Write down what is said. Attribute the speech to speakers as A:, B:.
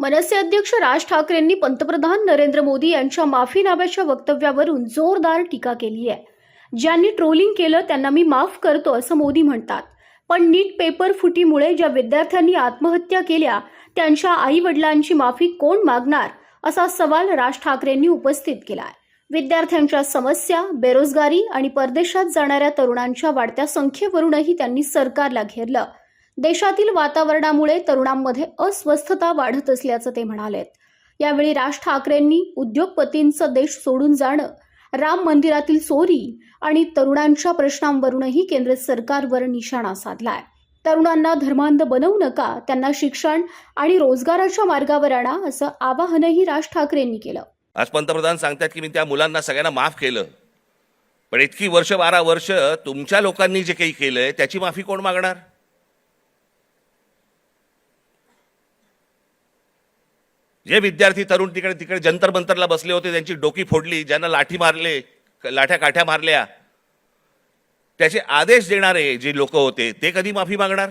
A: मनसे अध्यक्ष राज ठाकरेंनी पंतप्रधान नरेंद्र मोदी यांच्या माफीनाम्याच्या वक्तव्यावरून जोरदार टीका केली आहे. ज्यांनी ट्रोलिंग केलं त्यांना मी माफ करतो असं मोदी म्हणतात. पण नीट पेपर फुटीमुळे ज्या विद्यार्थ्यांनी आत्महत्या केल्या त्यांच्या आई वडिलांची माफी कोण मागणार असा सवाल राज ठाकरेंनी उपस्थित केलाय. विद्यार्थ्यांच्या समस्या, बेरोजगारी आणि परदेशात जाणाऱ्या तरुणांच्या वाढत्या संख्येवरूनही त्यांनी सरकारला घेरलं. देशातील वातावरणामुळे तरुणांमध्ये अस्वस्थता वाढत असल्याचं ते म्हणालेत. यावेळी राज ठाकरेंनी उद्योगपतींचं देश सोडून जाणं, राम मंदिरातील चोरी आणि तरुणांच्या प्रश्नांवरूनही केंद्र सरकारवर निशाणा साधलाय. तरुणांना धर्मांध बनवू नका, त्यांना शिक्षण आणि रोजगाराच्या मार्गावर आणा असं आवाहनही राज ठाकरेंनी केलं.
B: आज पंतप्रधान सांगतात की मी त्या मुलांना सगळ्यांना माफ केलं, पण इतकी वर्ष 12 वर्ष तुमच्या लोकांनी जे काही केलंय त्याची माफी कोण मागणार? जे विद्यार्थी तरुण तिकडे जंतर मंतरला बसले होते, त्यांची डोकी फोडली, ज्यांना लाठी मारले, लाठ्या काठ्या मारल्या, त्याचे आदेश देणारे जे लोक होते ते कधी माफी मागणार?